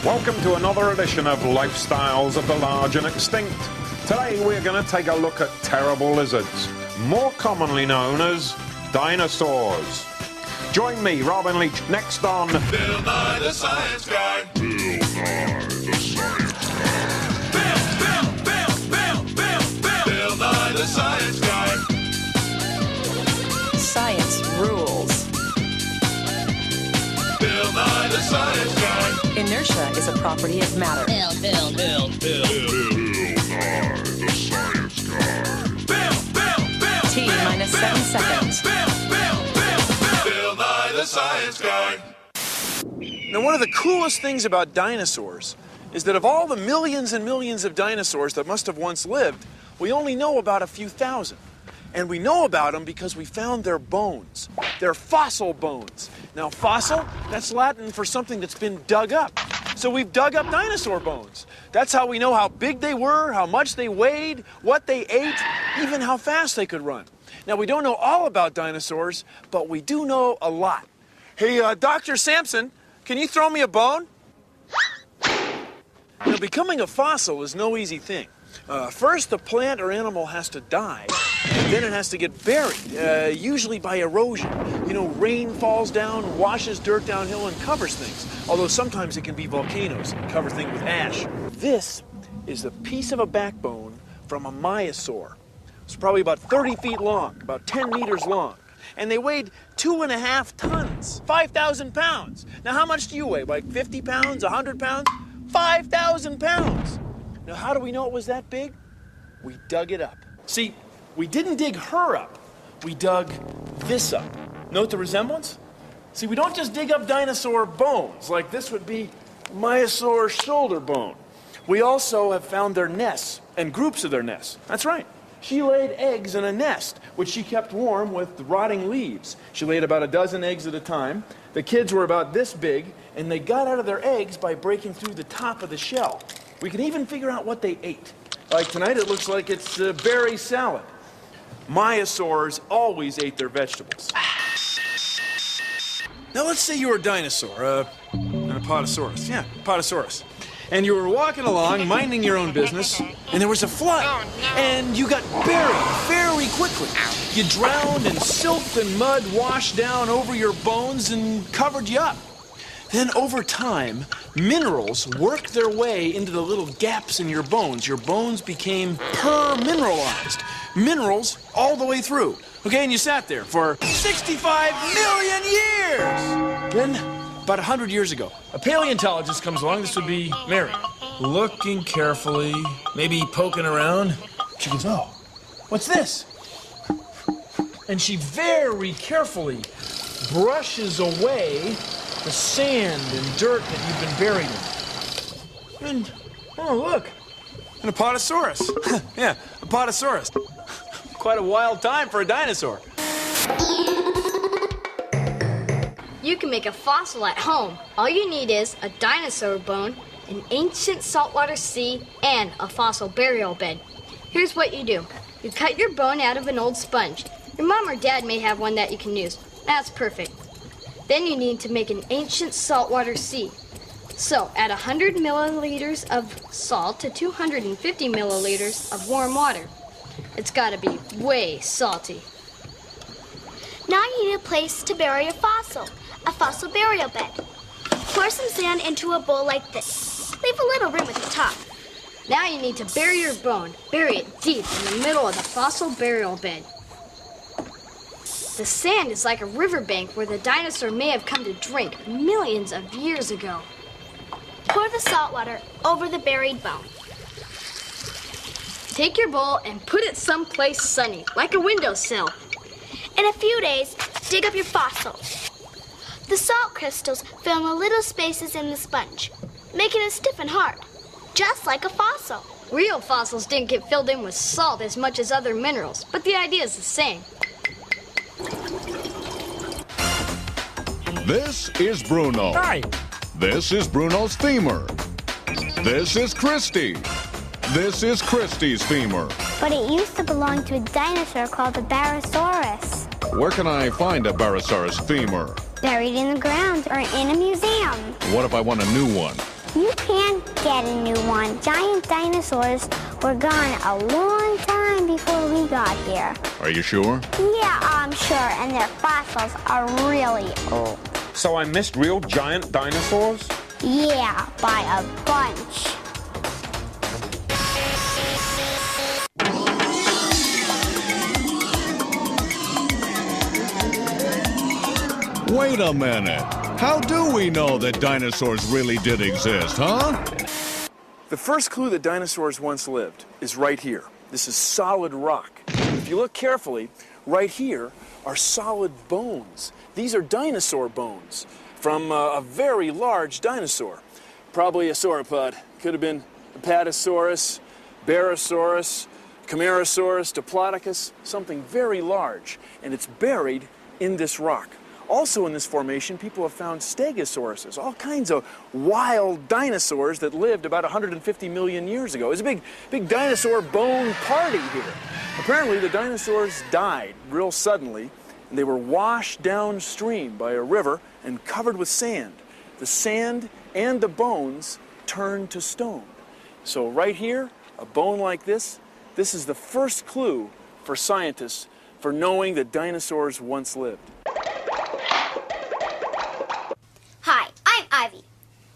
Welcome to another edition of Lifestyles of the Large and Extinct. Today we're going to take a look at terrible lizards, more commonly known as dinosaurs. Join me, Robin Leach, next on Bill Nye the Science Guy. Bill Nye the Science Guy. Bill Nye the Science Guy. Science rules. Bill Nye the Science Guy. Inertia is a property of matter. Bill Nye the Science Guy. T minus 7 seconds. Bill Nye the Science Guy. Now, one of the coolest things about dinosaurs is that of all the millions and millions of dinosaurs that must have once lived, we only know about a few thousand. And we know about them because we found their bones. They're fossil bones. Now, fossil, that's Latin for something that's been dug up. So we've dug up dinosaur bones. That's how we know how big they were, how much they weighed, what they ate, even how fast they could run. Now, we don't know all about dinosaurs, but we do know a lot. Hey, Dr. Sampson, can you throw me a bone? Now, becoming a fossil is no easy thing. First, the plant or animal has to die, and then it has to get buried, usually by erosion. You know, rain falls down, washes dirt downhill, and covers things. Although sometimes it can be volcanoes and cover things with ash. This is a piece of a backbone from a maiasaur. It's probably about 30 feet long, about 10 meters long. And they weighed 2.5 tons, 5,000 pounds. Now, how much do you weigh? Like 50 pounds, 100 pounds? 5,000 pounds. Now, how do we know it was that big? We dug it up. See, we didn't dig her up. We dug this up. Note the resemblance? See, we don't just dig up dinosaur bones, like this would be maiasaur shoulder bone. We also have found their nests and groups of their nests. That's right. She laid eggs in a nest, which she kept warm with rotting leaves. She laid about a dozen eggs at a time. The kids were about this big, and they got out of their eggs by breaking through the top of the shell. We can even figure out what they ate. Like tonight, it looks like it's berry salad. Maiasaurs always ate their vegetables. Now, let's say you were a dinosaur, an Apatosaurus. Yeah, Apatosaurus. And you were walking along, minding your own business, and there was a flood. And you got buried very quickly. You drowned, and silt and mud washed down over your bones and covered you up. Then over time, minerals worked their way into the little gaps in your bones. Your bones became permineralized. Minerals all the way through. Okay, and you sat there for 65 million years! Then, about 100 years ago, a paleontologist comes along. This would be Mary. Looking carefully, maybe poking around. She goes, oh, what's this? And she very carefully brushes away the sand and dirt that you've been buried in. And, oh, look, an Apatosaurus. Yeah, Apatosaurus. Quite a wild time for a dinosaur. You can make a fossil at home. All you need is a dinosaur bone, an ancient saltwater sea, and a fossil burial bed. Here's what you do. You cut your bone out of an old sponge. Your mom or dad may have one that you can use. That's perfect. Then you need to make an ancient saltwater sea. So, add 100 milliliters of salt to 250 milliliters of warm water. It's gotta be way salty. Now you need a place to bury a fossil burial bed. Pour some sand into a bowl like this. Leave a little room at the top. Now you need to bury your bone. Bury it deep in the middle of the fossil burial bed. The sand is like a riverbank where the dinosaur may have come to drink millions of years ago. Pour the salt water over the buried bone. Take your bowl and put it someplace sunny, like a windowsill. In a few days, dig up your fossil. The salt crystals fill in the little spaces in the sponge, making it stiff and hard, just like a fossil. Real fossils didn't get filled in with salt as much as other minerals, but the idea is the same. This is Bruno. Hi. This is Bruno's femur. This is Christy. This is Christy's femur. But it used to belong to a dinosaur called the Barosaurus. Where can I find a Barosaurus femur? Buried in the ground or in a museum. What if I want a new one? You can get a new one. Giant dinosaurs were gone a long time before we got here. Are you sure? Yeah, I'm sure, and their fossils are really old. So I missed real giant dinosaurs? Yeah, by a bunch. Wait a minute. How do we know that dinosaurs really did exist, huh? The first clue that dinosaurs once lived is right here. This is solid rock. If you look carefully, right here are solid bones. These are dinosaur bones from a very large dinosaur. Probably a sauropod. Could have been Apatosaurus, Barosaurus, Camarasaurus, Diplodocus, something very large. And it's buried in this rock. Also in this formation, people have found stegosauruses, all kinds of wild dinosaurs that lived about 150 million years ago. It was a big dinosaur bone party here. Apparently, the dinosaurs died real suddenly, and they were washed downstream by a river and covered with sand. The sand and the bones turned to stone. So right here, a bone like this is the first clue for scientists for knowing that dinosaurs once lived. Hi, I'm Ivy.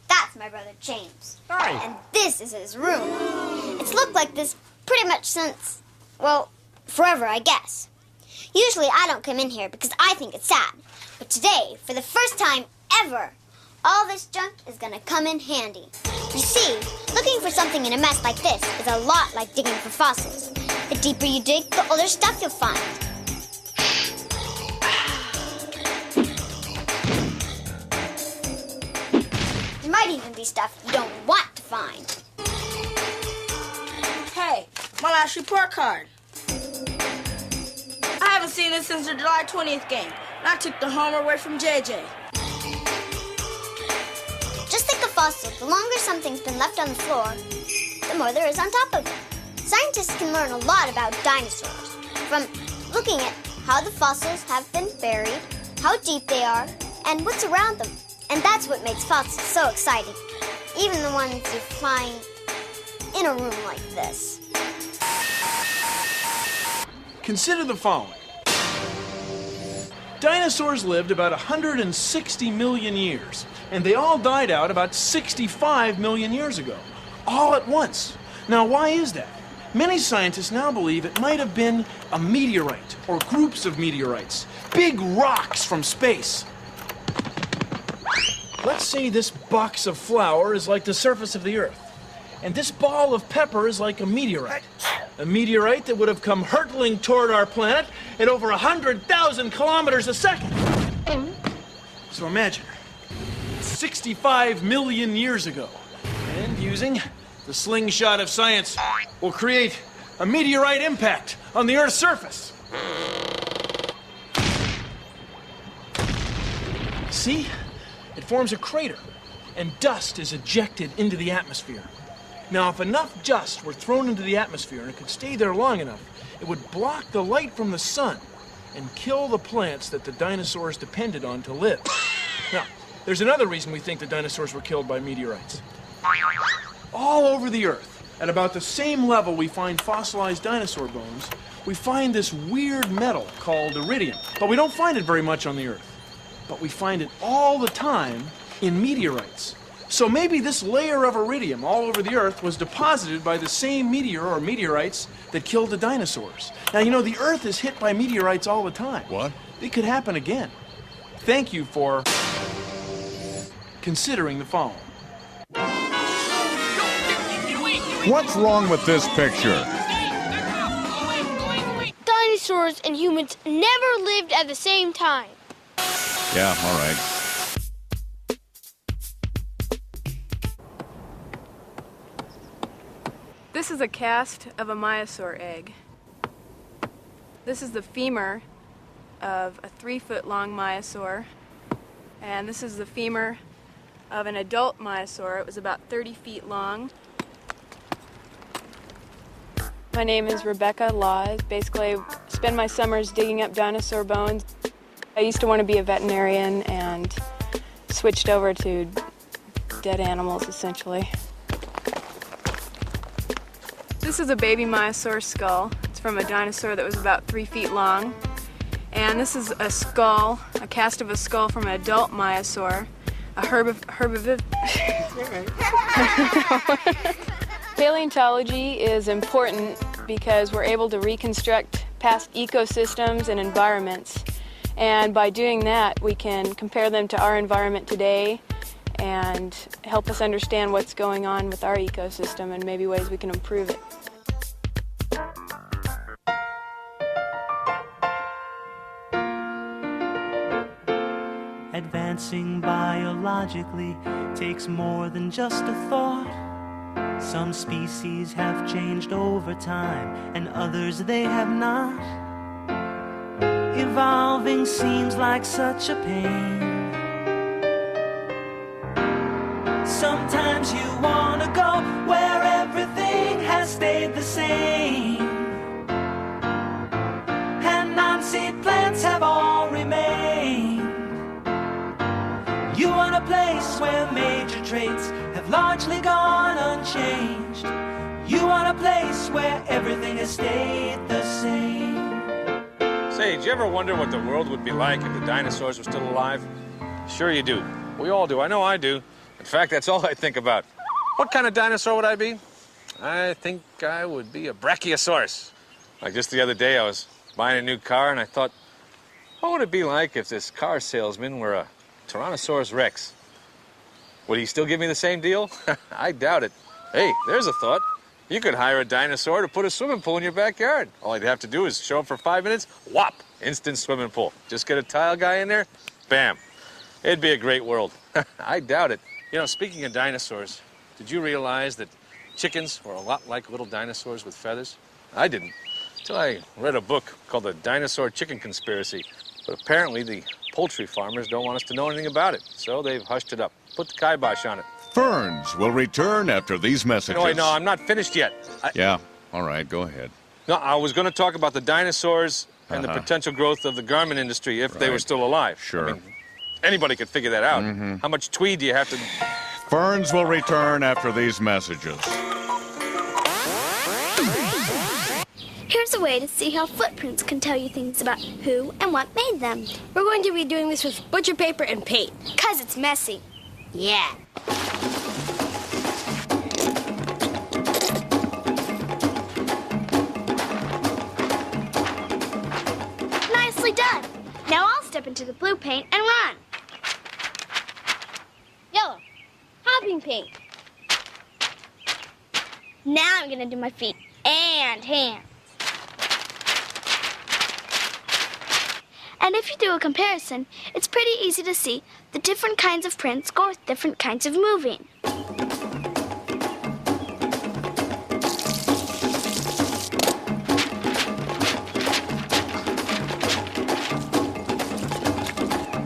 That's my brother James. Hi. And this is his room. It's looked like this pretty much since, well, forever, I guess. Usually I don't come in here because I think it's sad. But today, for the first time ever, all this junk is gonna come in handy. You see, looking for something in a mess like this is a lot like digging for fossils. The deeper you dig, the older stuff you'll find. There might even be stuff you don't want to find. Hey, my last report card. I haven't seen it since the July 20th game, and I took the homer away from JJ. Just like a fossil, the longer something's been left on the floor, the more there is on top of it. Scientists can learn a lot about dinosaurs from looking at how the fossils have been buried, how deep they are, and what's around them. And that's what makes fossils so exciting, even the ones you find in a room like this. Consider the following. Dinosaurs lived about 160 million years, and they all died out about 65 million years ago, all at once. Now, why is that? Many scientists now believe it might have been a meteorite or groups of meteorites, big rocks from space. Let's say this box of flour is like the surface of the Earth, and this ball of pepper is like a meteorite that would have come hurtling toward our planet at over 100,000 kilometers a second. So imagine, 65 million years ago, and using the slingshot of science, we'll create a meteorite impact on the Earth's surface. See? It forms a crater, and dust is ejected into the atmosphere. Now, if enough dust were thrown into the atmosphere and it could stay there long enough, it would block the light from the sun and kill the plants that the dinosaurs depended on to live. Now, there's another reason we think the dinosaurs were killed by meteorites. All over the Earth, at about the same level we find fossilized dinosaur bones, we find this weird metal called iridium. But we don't find it very much on the Earth. But we find it all the time in meteorites. So maybe this layer of iridium all over the Earth was deposited by the same meteor or meteorites that killed the dinosaurs. Now, you know, the Earth is hit by meteorites all the time. What? It could happen again. Thank you for considering the following. What's wrong with this picture? Dinosaurs and humans never lived at the same time. Yeah, all right. This is a cast of a myosaur egg. This is the femur of a 3-foot-long myosaur. And this is the femur of an adult myosaur. It was about 30 feet long. My name is Rebecca Laws. Basically, I spend my summers digging up dinosaur bones. I used to want to be a veterinarian and switched over to dead animals, essentially. This is a baby Myosaur skull. It's from a dinosaur that was about 3 feet long. And this is a skull, a cast of a skull from an adult Myosaur, a herbivorous. Paleontology is important because we're able to reconstruct past ecosystems and environments. And by doing that, we can compare them to our environment today and help us understand what's going on with our ecosystem and maybe ways we can improve it. Advancing biologically takes more than just a thought. Some species have changed over time, and others they have not. Evolving seems like such a pain. Sometimes you want to go where everything has stayed the same, and non-seed plants have all remained. You want a place where major traits have largely gone unchanged. You want a place where everything has stayed the same. Say, did you ever wonder what the world would be like if the dinosaurs were still alive? Sure you do. We all do. I know I do. In fact, that's all I think about. What kind of dinosaur would I be? I think I would be a brachiosaurus. Like just the other day, I was buying a new car, and I thought, what would it be like if this car salesman were a Tyrannosaurus Rex? Would he still give me the same deal? I doubt it. Hey, there's a thought. You could hire a dinosaur to put a swimming pool in your backyard. All he'd have to do is show up for 5 minutes, whop, instant swimming pool. Just get a tile guy in there, bam. It'd be a great world. I doubt it. You know, speaking of dinosaurs, did you realize that chickens were a lot like little dinosaurs with feathers? I didn't, until I read a book called The Dinosaur Chicken Conspiracy. But apparently the poultry farmers don't want us to know anything about it, so they've hushed it up. Put the kibosh on it. Ferns will return after these messages. No, wait, no, I'm not finished yet. Yeah, all right, go ahead. No, I was going to talk about the dinosaurs and the potential growth of the garment industry if they were still alive. Sure. I mean, anybody could figure that out. How much tweed do you have to... Ferns will return after these messages. Here's a way to see how footprints can tell you things about who and what made them. We're going to be doing this with butcher paper and paint. 'Cause it's messy. Yeah. Nicely done. Now I'll step into the blue paint and run. Yellow. Hopping paint. Now I'm gonna do my feet and hands. And if you do a comparison, it's pretty easy to see the different kinds of prints go with different kinds of moving.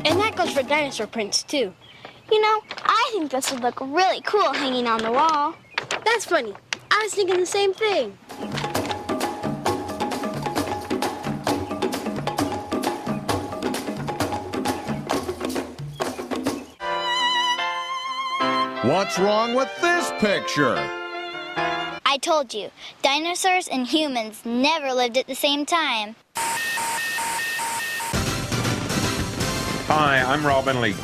And that goes for dinosaur prints, too. You know, I think this would look really cool hanging on the wall. That's funny. I was thinking the same thing. What's wrong with this picture? I told you, dinosaurs and humans never lived at the same time. Hi, I'm Robin Leach.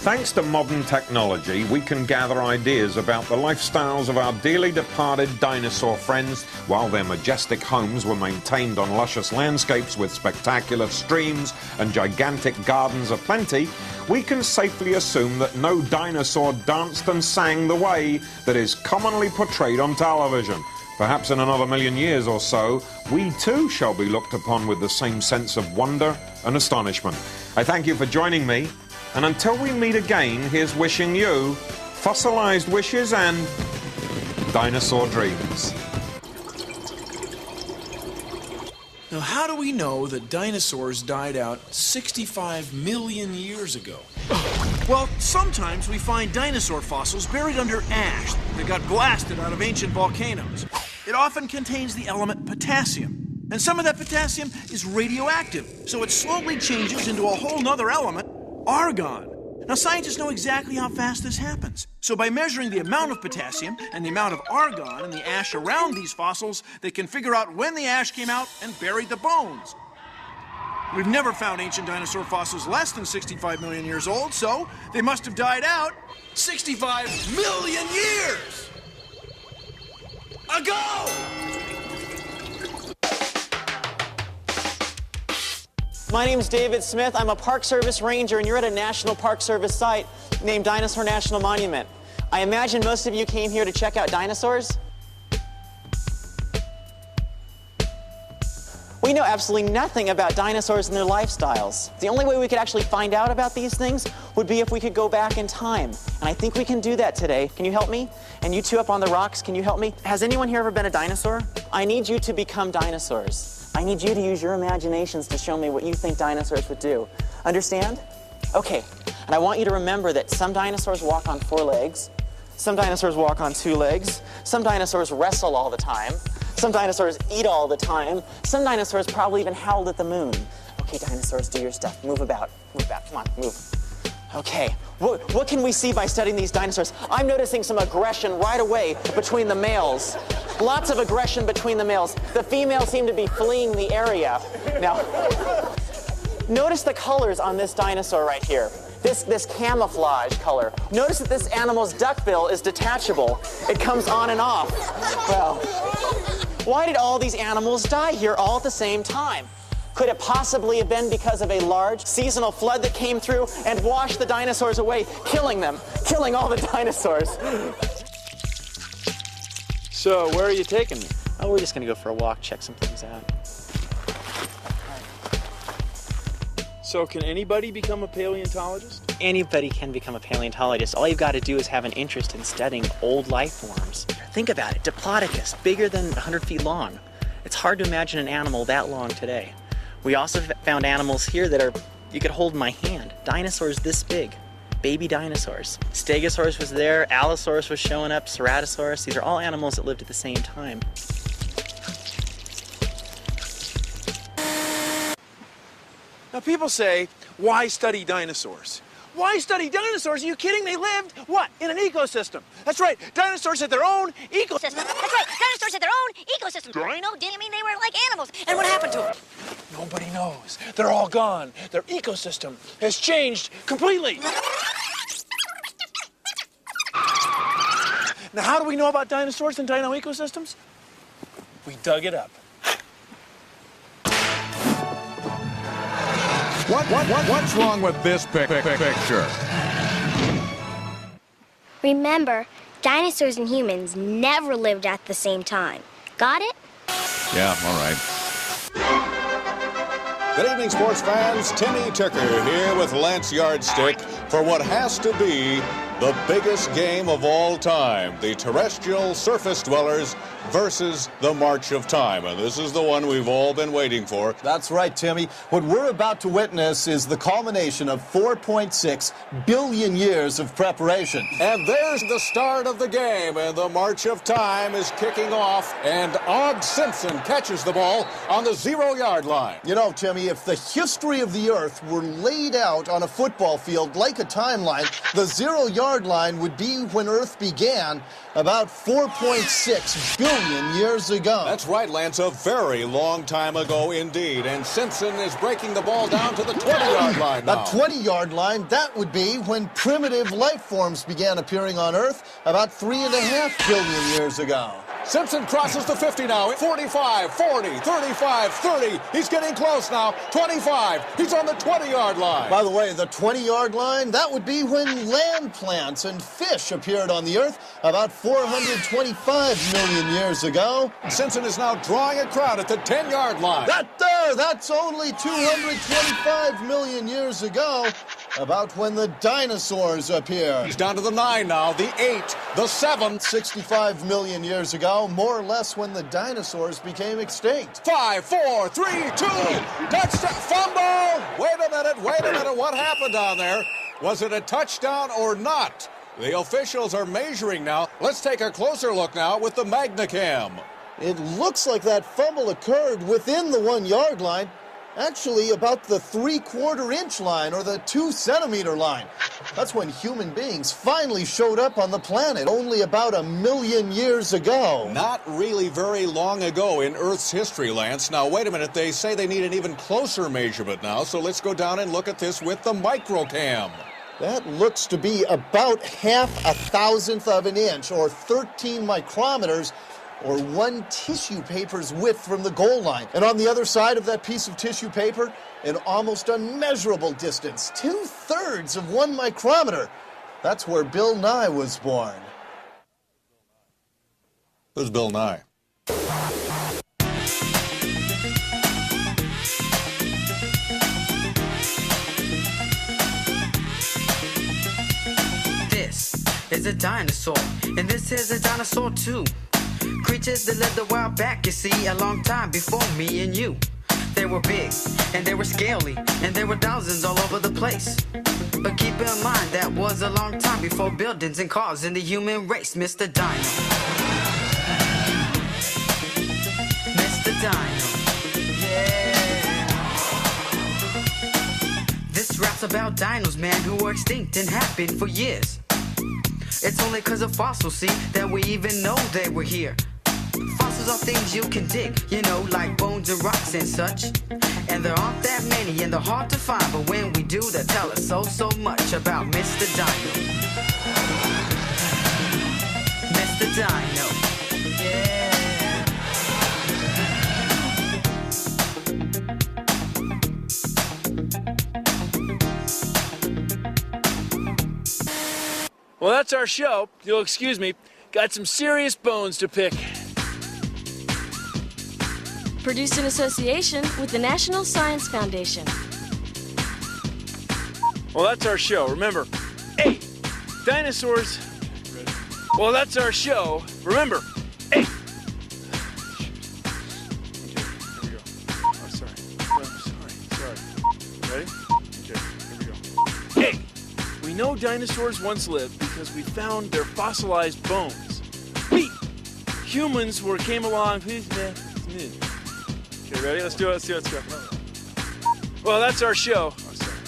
Thanks to modern technology, we can gather ideas about the lifestyles of our dearly departed dinosaur friends while their majestic homes were maintained on luscious landscapes with spectacular streams and gigantic gardens aplenty. We can safely assume that no dinosaur danced and sang the way that is commonly portrayed on television. Perhaps in another million years or so, we too shall be looked upon with the same sense of wonder and astonishment. I thank you for joining me, and until we meet again, here's wishing you fossilized wishes and dinosaur dreams. Now, how do we know that dinosaurs died out 65 million years ago? Well, sometimes we find dinosaur fossils buried under ash that got blasted out of ancient volcanoes. It often contains the element potassium. And some of that potassium is radioactive, so it slowly changes into a whole nother element, argon. Now, scientists know exactly how fast this happens. So by measuring the amount of potassium and the amount of argon in the ash around these fossils, they can figure out when the ash came out and buried the bones. We've never found ancient dinosaur fossils less than 65 million years old, so they must have died out 65 million years ago! My name's David Smith. I'm a Park Service ranger, and you're at a National Park Service site named Dinosaur National Monument. I imagine most of you came here to check out dinosaurs. We know absolutely nothing about dinosaurs and their lifestyles. The only way we could actually find out about these things would be if we could go back in time. And I think we can do that today. Can you help me? And you two up on the rocks, can you help me? Has anyone here ever been a dinosaur? I need you to become dinosaurs. I need you to use your imaginations to show me what you think dinosaurs would do. Understand? Okay. And I want you to remember that some dinosaurs walk on 4 legs, some dinosaurs walk on 2 legs, some dinosaurs wrestle all the time, some dinosaurs eat all the time, some dinosaurs probably even howled at the moon. Okay, dinosaurs, do your stuff. Move about. Move about. Come on, move. Okay. What can we see by studying these dinosaurs? I'm noticing some aggression right away between the males. Lots of aggression between the males. The females seem to be fleeing the area. Now, notice the colors on this dinosaur right here. This camouflage color. Notice that this animal's duckbill is detachable. It comes on and off. Well, why did all these animals die here all at the same time? Could it possibly have been because of a large seasonal flood that came through and washed the dinosaurs away, killing them, killing all the dinosaurs? So, where are you taking me? Oh, we're just gonna go for a walk, check some things out. So, can anybody become a paleontologist? Anybody can become a paleontologist. All you've got to do is have an interest in studying old life forms. Think about it, Diplodocus, bigger than 100 feet long. It's hard to imagine an animal that long today. We also found animals here that you could hold in my hand. Dinosaurs this big, baby dinosaurs. Stegosaurus was there, Allosaurus was showing up, Ceratosaurus. These are all animals that lived at the same time. Now, people say, why study dinosaurs? Why study dinosaurs? Are you kidding? They lived, what, in an ecosystem. That's right, dinosaurs had their own ecosystem. That's right, dinosaurs had their own ecosystem. Dino didn't mean they were like animals. And what happened to them? Nobody knows. They're all gone. Their ecosystem has changed completely. Now, how do we know about dinosaurs and dino ecosystems? We dug it up. What's wrong with this picture? Remember, dinosaurs and humans never lived at the same time. Got it? Yeah, all right. Good evening, sports fans. Timmy Ticker here with Lance Yardstick for what has to be the biggest game of all time, the terrestrial surface dwellers versus the March of Time. And this is the one we've all been waiting for. That's right, Timmy. What we're about to witness is the culmination of 4.6 billion years of preparation. And there's the start of the game, and the March of Time is kicking off, and Og Simpson catches the ball on the 0-yard line. You know, Timmy, if the history of the Earth were laid out on a football field like a timeline, the 0-yard line would be when Earth began about 4.6 billion years ago. That's right, Lance, a very long time ago indeed. And Simpson is breaking the ball down to the 20-yard line now. The 20-yard line, that would be when primitive life forms began appearing on Earth about 3.5 billion years ago. Simpson crosses the 50 now. 45, 40, 35, 30. He's getting close now. 25. He's on the 20-yard line. By the way, the 20-yard line, that would be when land plants and fish appeared on the Earth about 425 million years ago. Simpson is now drawing a crowd at the 10-yard line. That's only 225 million years ago, about when the dinosaurs appeared. He's down to the 9 now, the 8, the 7. 65 million years ago, more or less when the dinosaurs became extinct. 5, 4, 3, 2, touchdown, fumble! Wait a minute, what happened down there? Was it a touchdown or not? The officials are measuring now. Let's take a closer look now with the Magnacam. It looks like that fumble occurred within the 1-yard line. Actually, about the 3/4 inch line or the 2 centimeter line. That's when human beings finally showed up on the planet, only about 1 million years ago. Not really very long ago in Earth's history, Lance. Now, wait a minute. They say they need an even closer measurement now, so let's go down and look at this with the microcam. That looks to be about 1/1000th of an inch, or 13 micrometers, or 1 tissue paper's width from the goal line. And on the other side of that piece of tissue paper, an almost unmeasurable distance, 2/3 of 1 micrometer. That's where Bill Nye was born. Who's Bill Nye? This is a dinosaur, and this is a dinosaur too. Creatures that lived a while back, you see, a long time before me and you. They were big, and they were scaly, and there were thousands all over the place. But keep in mind, that was a long time before buildings and cars and the human race, Mr. Dino. Mr. Dino, yeah. This rap's about dinos, man, who were extinct and have been for years. It's only 'cause of fossils, see, that we even know they were here. Fossils are things you can dig, you know, like bones and rocks and such. And there aren't that many and they're hard to find, but when we do, they tell us so much about Mr. Dino. Mr. Dino, yeah. Well, that's our show. You'll excuse me. Got some serious bones to pick. Produced in association with the National Science Foundation. Well, that's our show. Remember, hey, dinosaurs. Well, that's our show. Remember, hey. Okay, here we go. Oh, sorry. Sorry. Ready? Okay, here we go. Hey, we know dinosaurs once lived because we found their fossilized bones. We humans came along. Okay, ready? Let's do it. Let's go. Well, that's our show. Oh, sorry.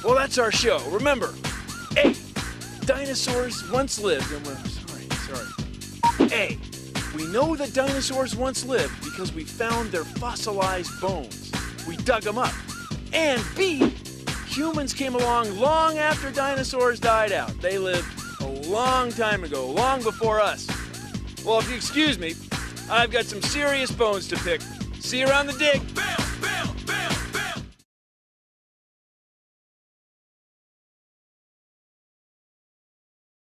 Well, that's our show. Remember, hey, dinosaurs once lived. Sorry. A, we know that dinosaurs once lived because we found their fossilized bones. We dug them up. And B, humans came along long after dinosaurs died out. They lived a long time ago, long before us. Well, if you excuse me, I've got some serious bones to pick. See you around the dig.